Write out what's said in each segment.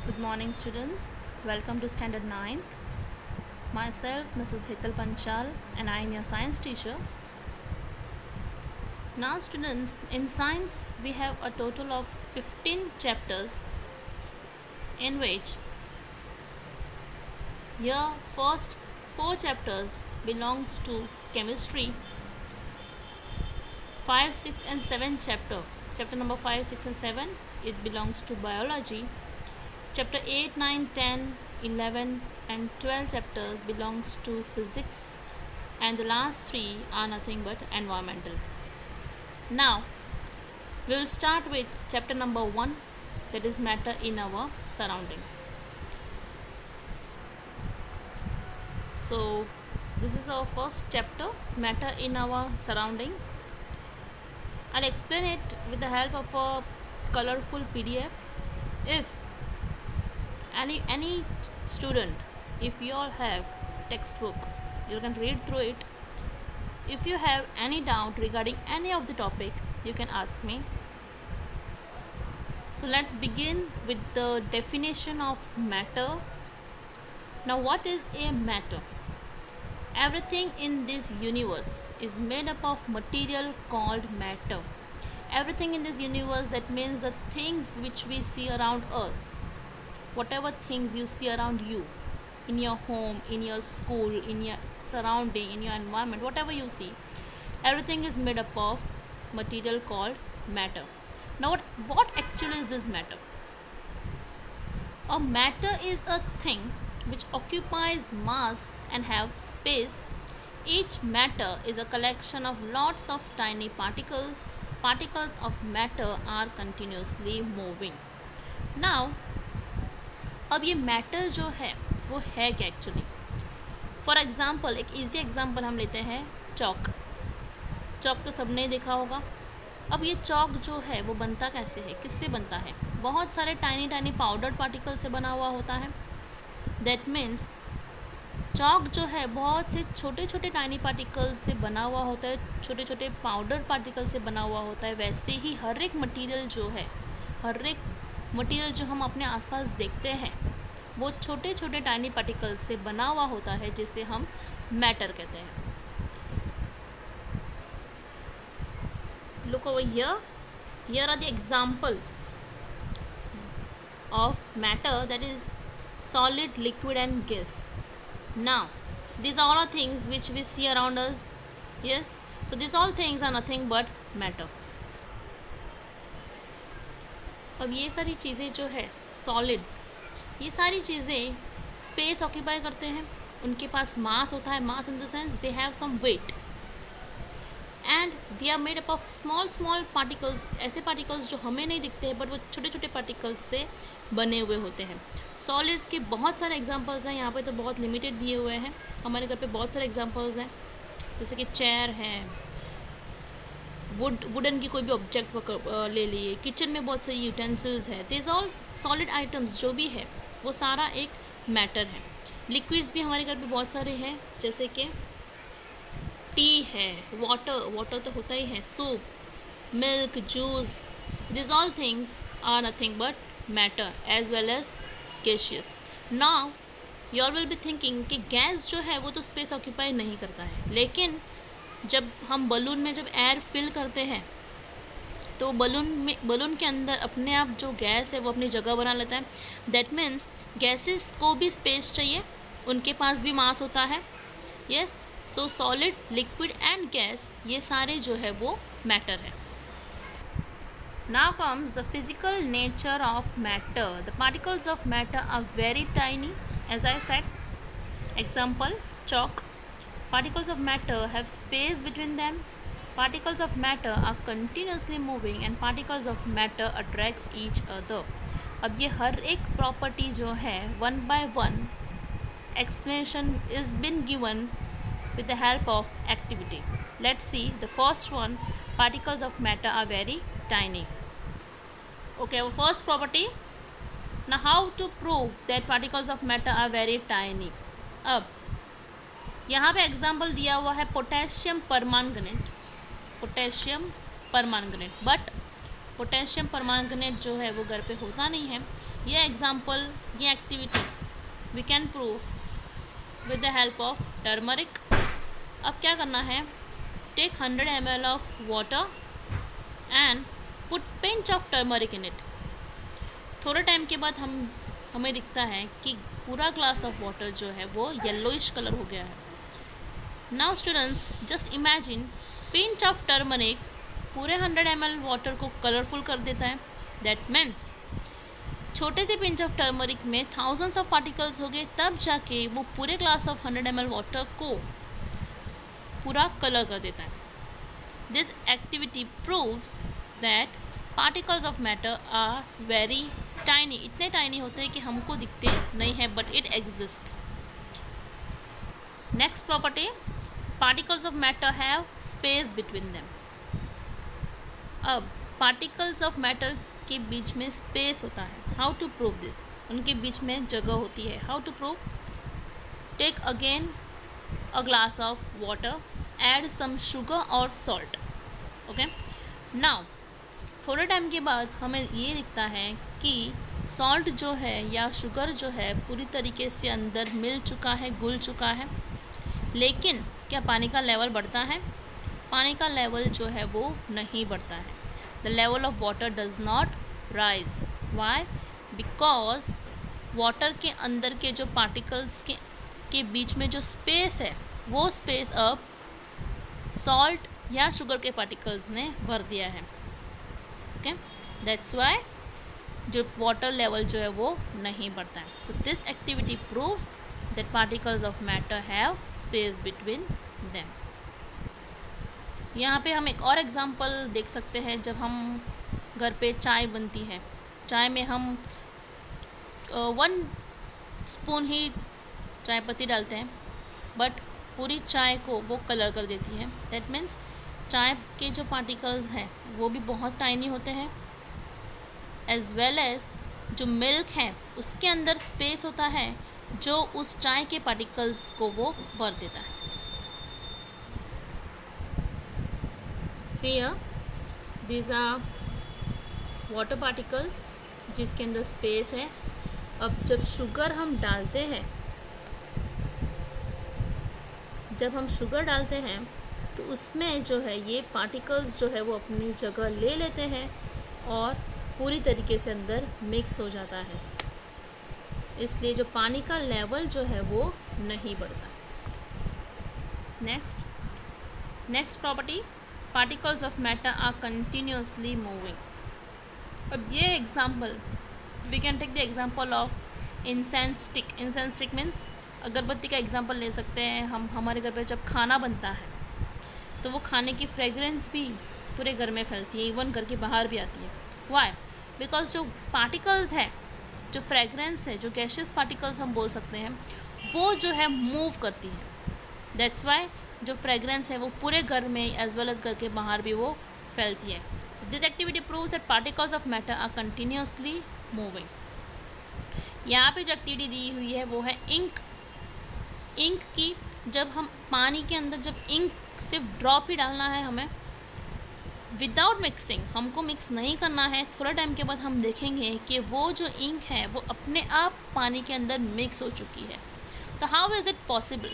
Good morning, students. Welcome to Standard 9th. Myself, Mrs. Hital Panchal, and I am your science teacher. Now, students, in science, we have a total of 15 chapters in which your first 4 chapters belongs to chemistry. 5, 6 and 7 chapter number 5, 6 and 7, it belongs to biology. Chapter 8, 9, 10, 11 and 12 chapters belongs to physics, and the last 3 are nothing but environmental. Now we will start with chapter number 1, that is matter in our surroundings. So this is our first chapter, matter in our surroundings. I'll explain it with the help of a colorful PDF. If any student, if you all have textbook, you can read through it. If you have any doubt regarding any of the topic, you can ask me. So let's begin with the definition of matter. Now, what is a matter? Everything in this universe is made up of material called matter. Everything in this universe, that means the things which we see around us, whatever things you see around you, in your home, in your school, in your surrounding, in your environment, whatever you see, everything is made up of material called matter. Now what actually is this matter? A matter is a thing which occupies mass and have space. Each matter is a collection of lots of tiny particles. Particles of matter are continuously moving. Now अब ये matter जो है वो है क्या actually? For example, एक easy example हम लेते हैं, चॉक तो सबने देखा होगा. अब ये चॉक जो है वो बनता कैसे है, किससे बनता है? बहुत सारे टाइनी पाउडर्ड पार्टिकल से बना हुआ होता है. दैट मीन्स चॉक जो है बहुत से छोटे टाइनी पार्टिकल से बना हुआ होता है, छोटे पाउडर पार्टिकल से बना हुआ होता है. वैसे ही हर एक मटीरियल जो हम अपने आसपास देखते हैं वो छोटे टाइनी पार्टिकल से बना हुआ होता है, जिसे हम मैटर कहते हैं. Look over here are the examples of matter, that is solid, liquid and gas. Now these are all things which we see around us. Yes, so these all things are nothing but matter. अब ये सारी चीज़ें जो है solids, ये सारी चीज़ें space occupy करते हैं. उनके पास मास होता है. Mass in the sense they have some weight and they are made up of small particles. ऐसे पार्टिकल्स जो हमें नहीं दिखते हैं बट वो छोटे पार्टिकल्स से बने हुए होते हैं. सॉलिड्स के बहुत सारे एग्जांपल्स हैं. यहाँ पे तो बहुत लिमिटेड दिए हुए हैं. हमारे घर पे बहुत सारे एग्जांपल्स हैं, जैसे कि चेयर है, वुडन की कोई भी ऑब्जेक्ट ले लिए, किचन में बहुत सारी यूटेंसिल्स है. दिस ऑल सॉलिड आइटम्स जो भी है वो सारा एक मैटर है. लिक्विड्स भी हमारे घर पे बहुत सारे हैं, जैसे कि टी है, वाटर तो होता ही है, soup, milk, juice. This all things are nothing but matter as well as gaseous. Now you all will be thinking कि गैस जो है वो तो स्पेस ऑक्यूपाई नहीं करता है, लेकिन जब हम बलून में जब एयर फिल करते हैं तो बलून के अंदर अपने आप जो गैस है वो अपनी जगह बना लेता है. दैट मीन्स गैसेस को भी स्पेस चाहिए, उनके पास भी मास होता है. Yes, so solid, liquid and gas, ये सारे जो है वो मैटर है. Now comes the physical nature of matter. The particles of matter are very tiny, as I said. Example, chalk. Particles of matter have space between them. Particles of matter are continuously moving and particles of matter attracts each other. अब ये हर एक property जो है one by one explanation is been given with the help of activity. Let's see the first one. Particles of matter are very tiny. Okay, our first property. Now how to prove that particles of matter are very tiny? अब यहाँ पे example दिया हुआ है potassium permanganate, but potassium permanganate जो है वो घर पे होता नहीं है। ये एग्जाम्पल, ये activity we can prove with the help of turmeric. अब क्या करना है, take 100 ml of water and put pinch of turmeric in it. थोड़े टाइम के बाद हमें दिखता है कि पूरा ग्लास ऑफ वाटर जो है वो येलोइश कलर हो गया है। Now students just imagine, pinch of turmeric पूरे 100 ml वाटर को कलरफुल कर देता है। दैट मीन्स छोटे से पिंच ऑफ टर्मरिक में थाउजेंड्स ऑफ पार्टिकल्स हो गए, तब जाके वो पूरे ग्लास ऑफ 100 ml वाटर को पूरा कलर कर देता है। This activity proves that particles of matter are very tiny. इतने टाइनी होते हैं कि हमको दिखते नहीं है, but it exists. Next property, particles of matter have space between them. अब पार्टिकल्स ऑफ मैटर के बीच में स्पेस होता है। How to prove this? उनके बीच में जगह होती है। How to prove? Take again a glass of water, add some sugar और सॉल्ट। ओके, नाउ थोड़े टाइम के बाद हमें ये दिखता है कि सॉल्ट जो है या शुगर जो है पूरी तरीके से अंदर मिल चुका है, घुल चुका है। लेकिन क्या पानी का लेवल बढ़ता है? पानी का लेवल जो है वो नहीं बढ़ता है। The level of water does not rise. Why? Because water के अंदर के जो पार्टिकल्स के बीच में जो स्पेस है वो स्पेस अब सॉल्ट या शुगर के पार्टिकल्स ने भर दिया है। ओके, दैट्स वाई जो वाटर लेवल जो है वो नहीं बढ़ता है। So this activity proves that particles of matter have space between them. यहाँ पे हम एक और एग्जांपल देख सकते हैं। जब हम घर पे चाय बनती है, चाय में हम 1 स्पून ही चाय पत्ती डालते हैं, बट पूरी चाय को वो कलर कर देती है। दैट मीन्स चाय के जो पार्टिकल्स हैं वो भी बहुत टाइनी होते हैं, एज वेल एज जो मिल्क है उसके अंदर स्पेस होता है जो उस चाय के पार्टिकल्स को वो भर देता है। See here, these are water particles जिसके अंदर स्पेस है। अब जब शुगर हम डालते हैं, तो उसमें जो है ये पार्टिकल्स जो है वो अपनी जगह ले लेते हैं और पूरी तरीके से अंदर मिक्स हो जाता है। इसलिए जो पानी का लेवल जो है वो नहीं बढ़ता। Next property, particles of matter are continuously moving. अब ये example, we can take the example of incense stick. Incense stick means अगरबत्ती का एग्जाम्पल ले सकते हैं हम। हमारे घर पे जब खाना बनता है तो वो खाने की फ्रेगरेंस भी पूरे घर में फैलती है, इवन घर के बाहर भी आती है। वाई? बिकॉज जो पार्टिकल्स है, जो फ्रेगरेंस है, जो गैशियस पार्टिकल्स हम बोल सकते हैं, वो जो है मूव करती है। दैट्स वाई जो फ्रेगरेंस है वो पूरे घर में एज वेल एज घर के बाहर भी वो फैलती है। So this activity proves that particles of matter are continuously moving. यहाँ पे जो एक्टिविटी दी हुई है वो है इंक की। जब हम पानी के अंदर जब इंक सिर्फ ड्रॉप ही डालना है हमें, विदाउट मिक्सिंग, हमको मिक्स नहीं करना है। थोड़ा टाइम के बाद हम देखेंगे कि वो जो इंक है वो अपने आप पानी के अंदर मिक्स हो चुकी है। तो हाउ इज़ इट पॉसिबल?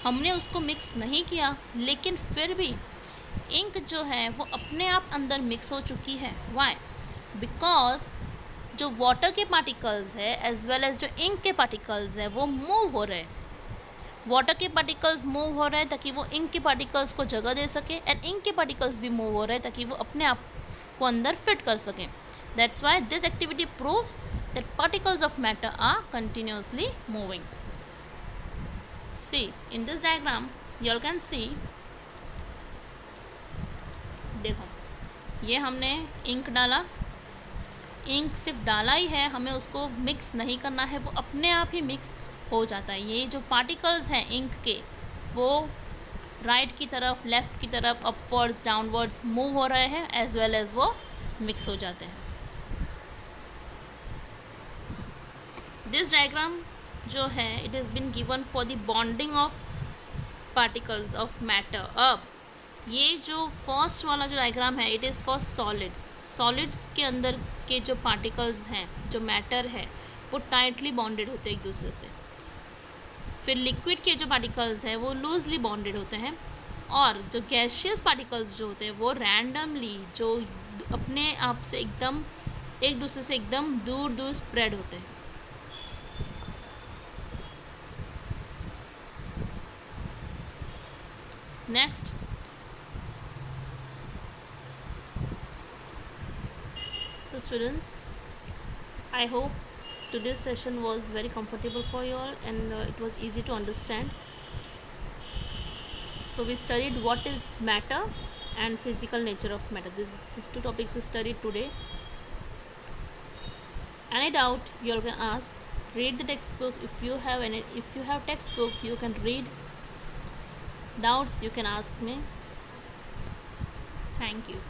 हमने उसको मिक्स नहीं किया, लेकिन फिर भी इंक जो है वो अपने आप अंदर मिक्स हो चुकी है। वाई? बिकॉज जो वाटर के पार्टिकल्स है एज वेल एज जो इंक के पार्टिकल्स है वो मूव हो रहे हैं। वाटर के पार्टिकल्स मूव हो रहे हैं ताकि वो इंक के पार्टिकल्स को जगह दे सके, एंड इंक के पार्टिकल्स भी मूव हो रहे हैं ताकि वो अपने आप को अंदर फिट कर सकें। That's why this activity proves that particles of matter are continuously moving. See, in this diagram you all can see, देखो ये हमने इंक डाला, इंक सिर्फ डाला ही है, हमें उसको मिक्स नहीं करना है, वो अपने आप ही मिक्स हो जाता है। ये जो पार्टिकल्स हैं इंक के वो राइट की तरफ, लेफ़्ट की तरफ, अपवर्ड्स, डाउनवर्ड्स मूव हो रहे हैं, एज वेल एज वो मिक्स हो जाते हैं। दिस डायग्राम जो है it is been given for the bonding of particles of matter. अब ये जो फर्स्ट वाला जो डायग्राम है it is for solids. Solids के अंदर के जो पार्टिकल्स हैं, जो मैटर है, वो टाइटली बॉन्डेड होते हैं एक दूसरे से। फिर लिक्विड के जो पार्टिकल्स हैं वो लूजली बॉन्डेड होते हैं, और जो गैसियस पार्टिकल्स जो होते हैं वो रैंडमली, जो अपने आप से एकदम एक दूसरे से एकदम दूर दूर स्प्रेड होते हैं। Next, so students, I hope today's session was very comfortable for you all, and it was easy to understand. So we studied what is matter and physical nature of matter. These two topics we studied today. Any doubt you all can ask. Read the textbook. If you have textbook, you can read. Doubts you can ask me. Thank you.